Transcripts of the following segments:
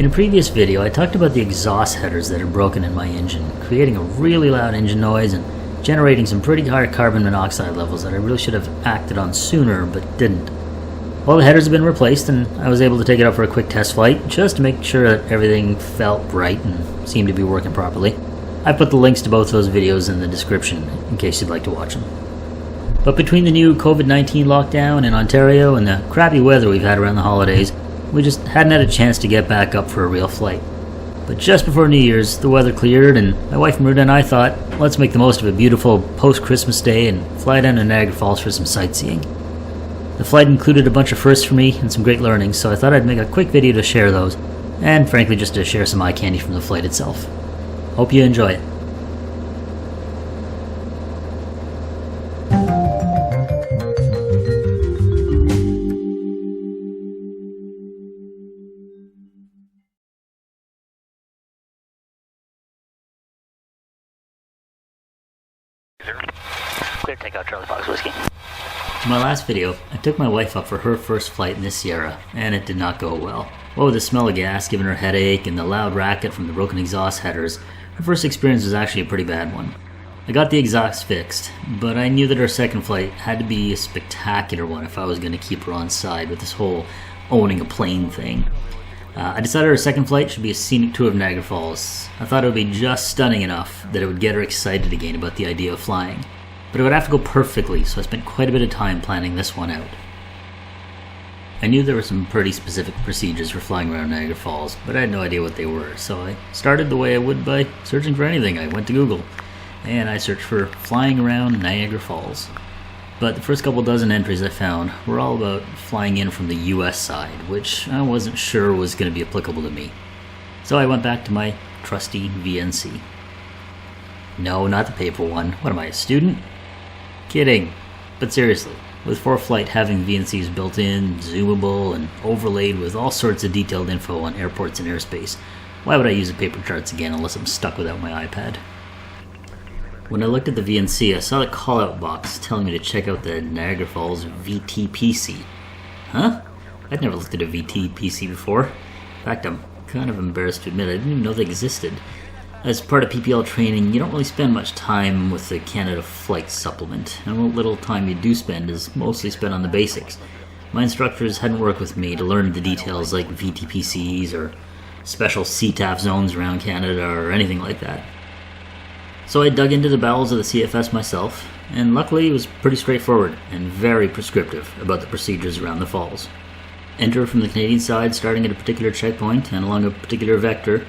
In a previous video, I talked about the exhaust headers that had broken in my engine, creating a really loud engine noise and generating some pretty high carbon monoxide levels that I really should have acted on sooner, but didn't. All the headers have been replaced, and I was able to take it out for a quick test flight, just to make sure that everything felt right and seemed to be working properly. I put the links to both those videos in the description, in case you'd like to watch them. But between the new COVID-19 lockdown in Ontario and the crappy weather we've had around the holidays, we just hadn't had a chance to get back up for a real flight. But just before New Year's, the weather cleared, and my wife Maruda and I thought, let's make the most of a beautiful post-Christmas day and fly down to Niagara Falls for some sightseeing. The flight included a bunch of firsts for me and some great learnings, so I thought I'd make a quick video to share those, and frankly just to share some eye candy from the flight itself. Hope you enjoy it. Clear takeout, Charlie Fox Whiskey. In my last video, I took my wife up for her first flight in the Sierra, and it did not go well. What with the smell of gas giving her a headache and the loud racket from the broken exhaust headers, her first experience was actually a pretty bad one. I got the exhaust fixed, but I knew that her second flight had to be a spectacular one if I was going to keep her on side with this whole owning a plane thing. I decided her second flight should be a scenic tour of Niagara Falls. I thought it would be just stunning enough that it would get her excited again about the idea of flying. But it would have to go perfectly, so I spent quite a bit of time planning this one out. I knew there were some pretty specific procedures for flying around Niagara Falls, but I had no idea what they were, so I started the way I would by searching for anything. I went to Google, and I searched for flying around Niagara Falls. But the first couple dozen entries I found were all about flying in from the US side, which I wasn't sure was going to be applicable to me. So I went back to my trusty VNC. No, not the paper one. What am I, a student? Kidding. But seriously, with ForeFlight having VNCs built in, zoomable, and overlaid with all sorts of detailed info on airports and airspace, why would I use the paper charts again unless I'm stuck without my iPad? When I looked at the VNC, I saw the call-out box telling me to check out the Niagara Falls VTPC. Huh? I'd never looked at a VTPC before. In fact, I'm kind of embarrassed to admit I didn't even know they existed. As part of PPL training, you don't really spend much time with the Canada Flight Supplement, and what little time you do spend is mostly spent on the basics. My instructors hadn't worked with me to learn the details like VTPCs or special CTAF zones around Canada or anything like that. So I dug into the bowels of the CFS myself, and luckily it was pretty straightforward and very prescriptive about the procedures around the falls. Enter from the Canadian side starting at a particular checkpoint and along a particular vector,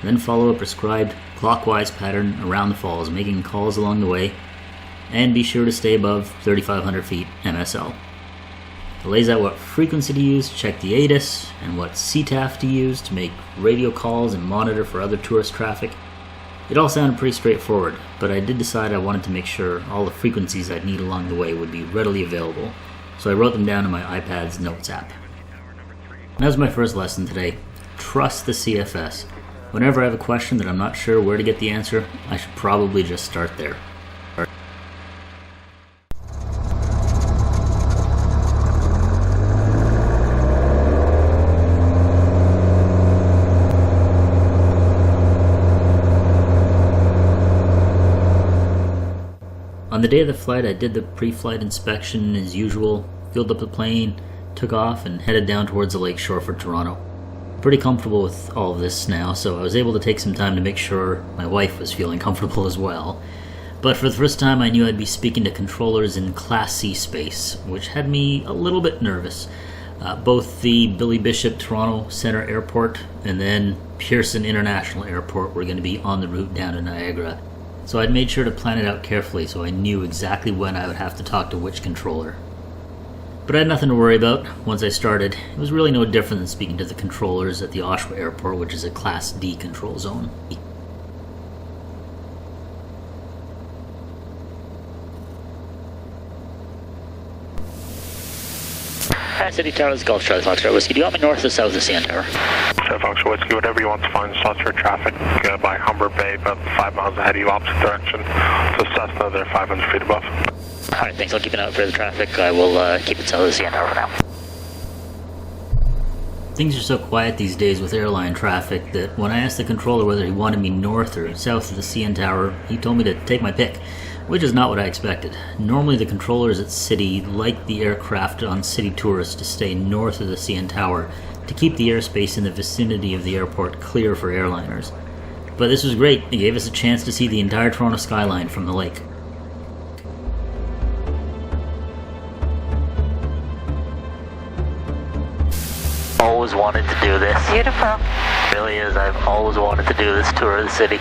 then follow a prescribed clockwise pattern around the falls, making calls along the way, and be sure to stay above 3,500 feet MSL. It lays out what frequency to use to check the ATIS, and what CTAF to use to make radio calls and monitor for other tourist traffic. It all sounded pretty straightforward, but I did decide I wanted to make sure all the frequencies I'd need along the way would be readily available, so I wrote them down in my iPad's Notes app. And that was my first lesson today. Trust the CFS. Whenever I have a question that I'm not sure where to get the answer, I should probably just start there. On the day of the flight, I did the pre-flight inspection as usual, filled up the plane, took off, and headed down towards the lake shore for Toronto. Pretty comfortable with all of this now, so I was able to take some time to make sure my wife was feeling comfortable as well. But for the first time, I knew I'd be speaking to controllers in Class C space, which had me a little bit nervous. Both the Billy Bishop Toronto Centre Airport and then Pearson International Airport were going to be on the route down to Niagara, so I'd made sure to plan it out carefully so I knew exactly when I would have to talk to which controller. But I had nothing to worry about once I started. It was really no different than speaking to the controllers at the Oshawa Airport, which is a Class D control zone. City Towers, Golf Charlie Foxtrot Whiskey. Do you want me north or south of CN Tower? Charlie Foxtrot Whiskey, whatever you want to find slots for traffic by Humber Bay, about 5 miles ahead of you, opposite direction. So Cessna, they're 500 feet above. Alright, thanks. I'll keep an eye out for the traffic. I will keep it south of CN Tower for now. Things are so quiet these days with airline traffic that when I asked the controller whether he wanted me north or south of the CN Tower, he told me to take my pick, which is not what I expected. Normally the controllers at City like the aircraft on City tourists to stay north of the CN Tower to keep the airspace in the vicinity of the airport clear for airliners. But this was great. It gave us a chance to see the entire Toronto skyline from the lake. Always wanted to do this. Beautiful. Really is. I've always wanted to do this tour of the city.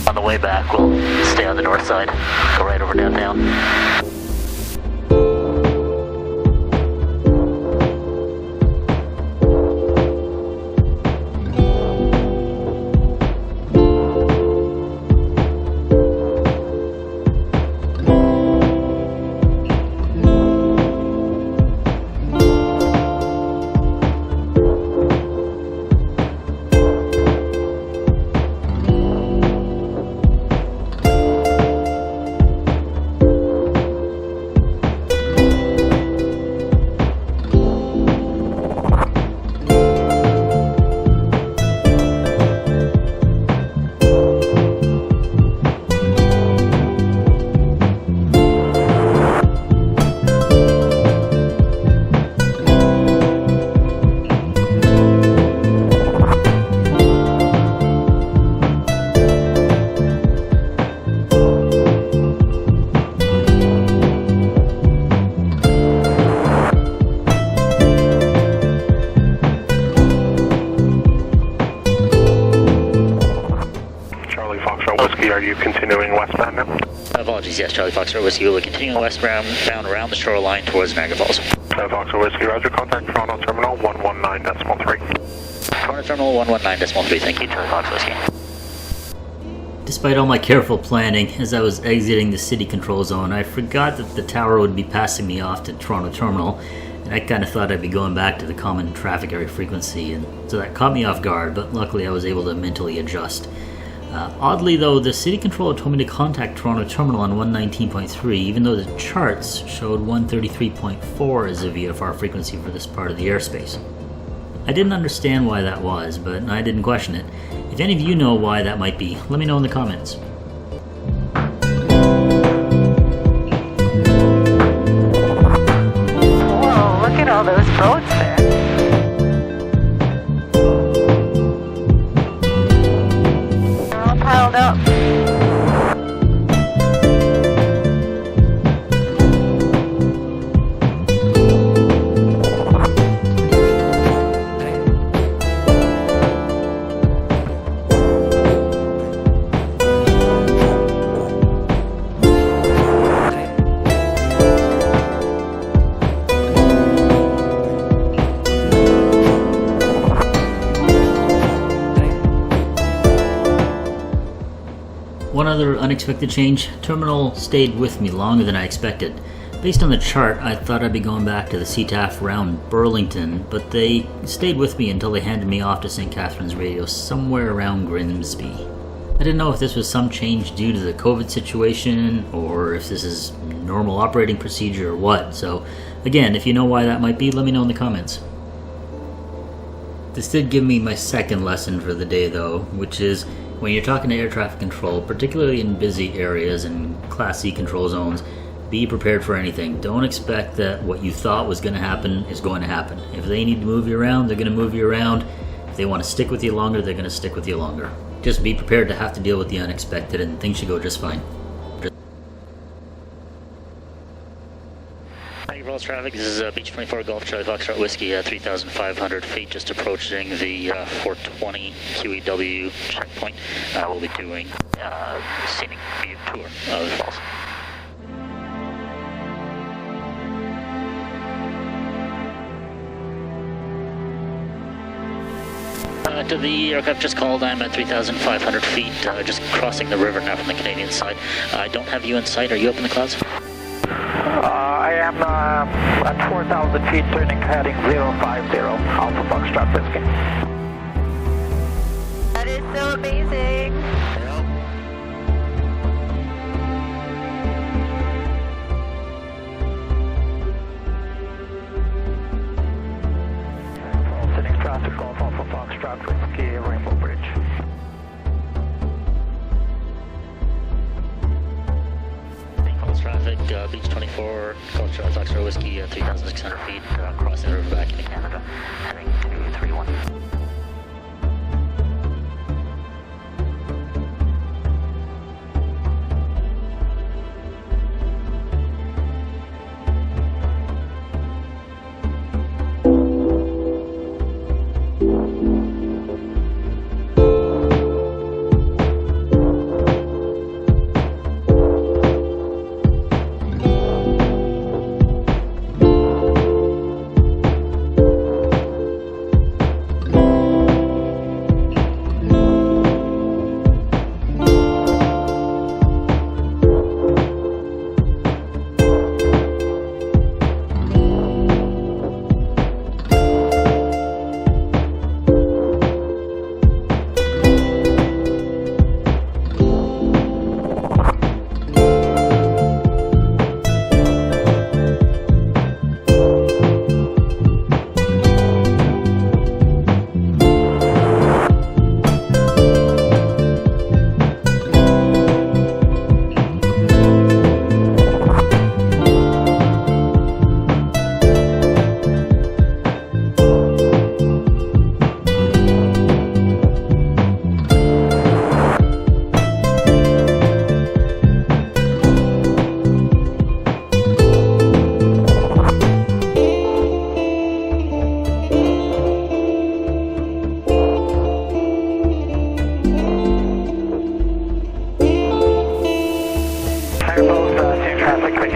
On the way back, we'll stay on the north side, go right over downtown. Are you continuing westbound now? Apologies, yes, Charlie Foxtrot Whiskey. We'll continue westbound around the shoreline towards Niagara Falls. Foxtrot Whiskey, roger, contact Toronto Terminal 119.3. Toronto Terminal 119.3, thank you, Charlie Fox Whiskey. Despite all my careful planning, as I was exiting the city control zone, I forgot that the tower would be passing me off to Toronto Terminal, and I kind of thought I'd be going back to the common traffic area frequency, and so that caught me off guard, but luckily I was able to mentally adjust. Oddly though, the city controller told me to contact Toronto Terminal on 119.3, even though the charts showed 133.4 as a VFR frequency for this part of the airspace. I didn't understand why that was, but I didn't question it. If any of you know why that might be, let me know in the comments. Whoa, look at all those boats there. Piled up. One other unexpected change, Terminal stayed with me longer than I expected. Based on the chart, I thought I'd be going back to the CTAF around Burlington, but they stayed with me until they handed me off to St. Catharines Radio somewhere around Grimsby. I didn't know if this was some change due to the COVID situation, or if this is normal operating procedure or what, so again, if you know why that might be, let me know in the comments. This did give me my second lesson for the day though, which is when you're talking to air traffic control, particularly in busy areas and Class C control zones, be prepared for anything. Don't expect that what you thought was going to happen is going to happen. If they need to move you around, they're going to move you around. If they want to stick with you longer, they're going to stick with you longer. Just be prepared to have to deal with the unexpected and things should go just fine. Niagara Falls traffic, this is Beach 24 Golf Charlie Foxtrot Whiskey, 3,500 feet, just approaching the 420 QEW checkpoint. We'll be doing scenic view tour of the falls. To the aircraft just called, I'm at 3,500 feet, just crossing the river now from the Canadian side. I don't have you in sight. Are you up in the clouds? I am at 4,000 feet, turning heading 050, Alpha Foxtrot Whiskey. That is so amazing. Foxtrot Whiskey, Rainbow Bridge. Falls traffic, Beach 24, Gulf Charlie Foxtrot Whiskey, 3,600 feet, crossing the river back into Canada, heading to 31.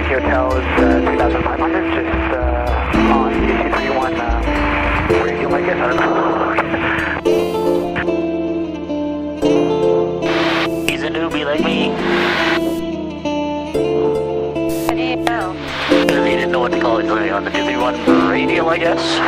Hotel is 2,500, just on DC31 radio, I guess, I don't know. He's a newbie like me. How do you know? He didn't know what to call it on the 231 radio, I guess.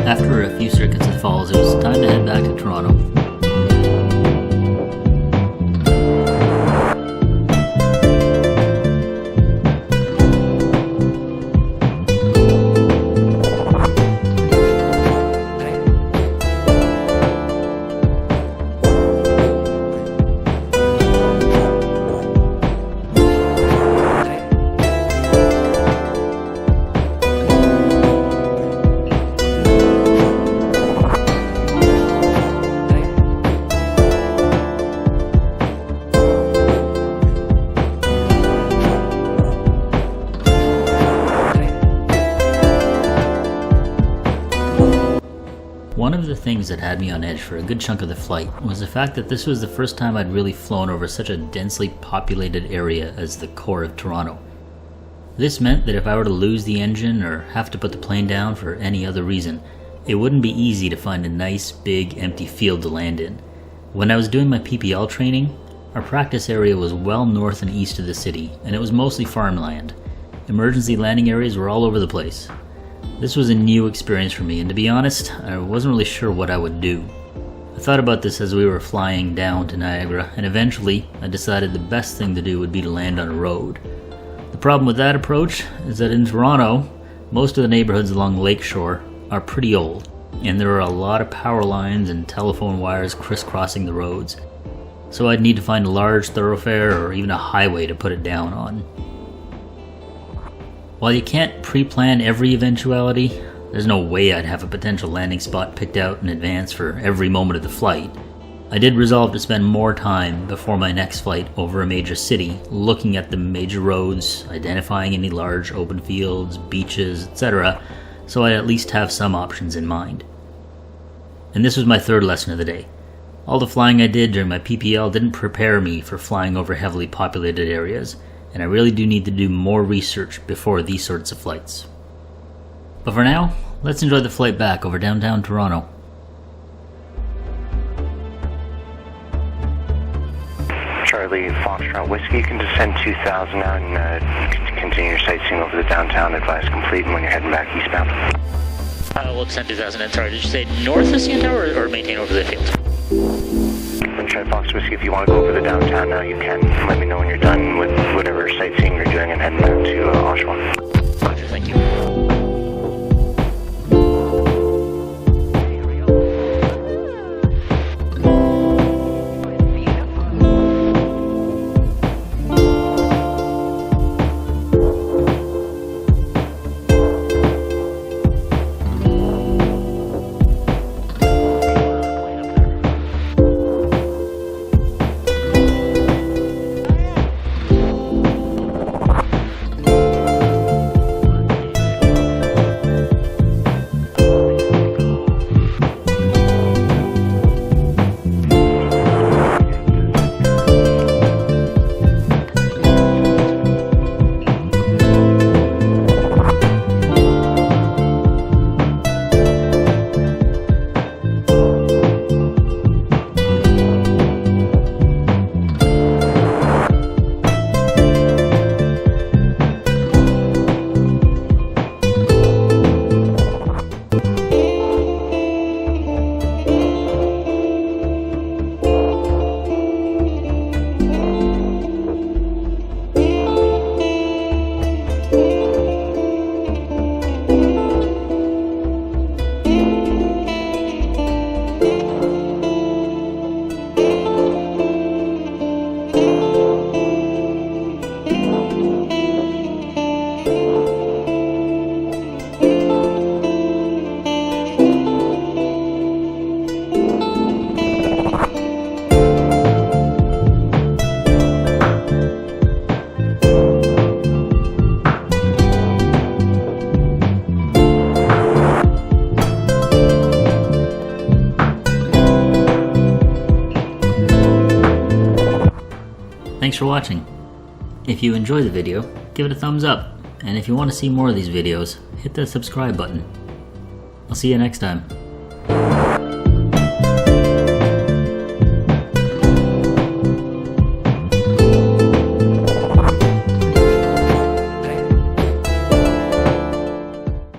After a few circuits at Falls, it was time to head back to Toronto. One of the things that had me on edge for a good chunk of the flight was the fact that this was the first time I'd really flown over such a densely populated area as the core of Toronto. This meant that if I were to lose the engine or have to put the plane down for any other reason, it wouldn't be easy to find a nice, big, empty field to land in. When I was doing my PPL training, our practice area was well north and east of the city, and it was mostly farmland. Emergency landing areas were all over the place. This was a new experience for me, and to be honest, I wasn't really sure what I would do. I thought about this as we were flying down to Niagara, and eventually I decided the best thing to do would be to land on a road. The problem with that approach is that in Toronto, most of the neighborhoods along Lakeshore are pretty old, and there are a lot of power lines and telephone wires crisscrossing the roads. So I'd need to find a large thoroughfare or even a highway to put it down on. While you can't pre-plan every eventuality, there's no way I'd have a potential landing spot picked out in advance for every moment of the flight. I did resolve to spend more time before my next flight over a major city, looking at the major roads, identifying any large open fields, beaches, etc., so I'd at least have some options in mind. And this was my third lesson of the day. All the flying I did during my PPL didn't prepare me for flying over heavily populated areas, and I really do need to do more research before these sorts of flights. But for now, let's enjoy the flight back over downtown Toronto. Charlie Charlie Foxtrot Whiskey. You can descend 2000 now and continue your sightseeing over the downtown. Advise complete when you're heading back eastbound. We'll descend 2000. And sorry, did you say north of CN Tower or maintain over the field? Charlie Fox Whiskey, if you want to go over the downtown now, you can. Let me know when you're done with whatever sightseeing you're doing and heading back to Oshawa. Roger, thank you. Thanks for watching. If you enjoyed the video, give it a thumbs up, and if you want to see more of these videos, hit the subscribe button. I'll see you next time.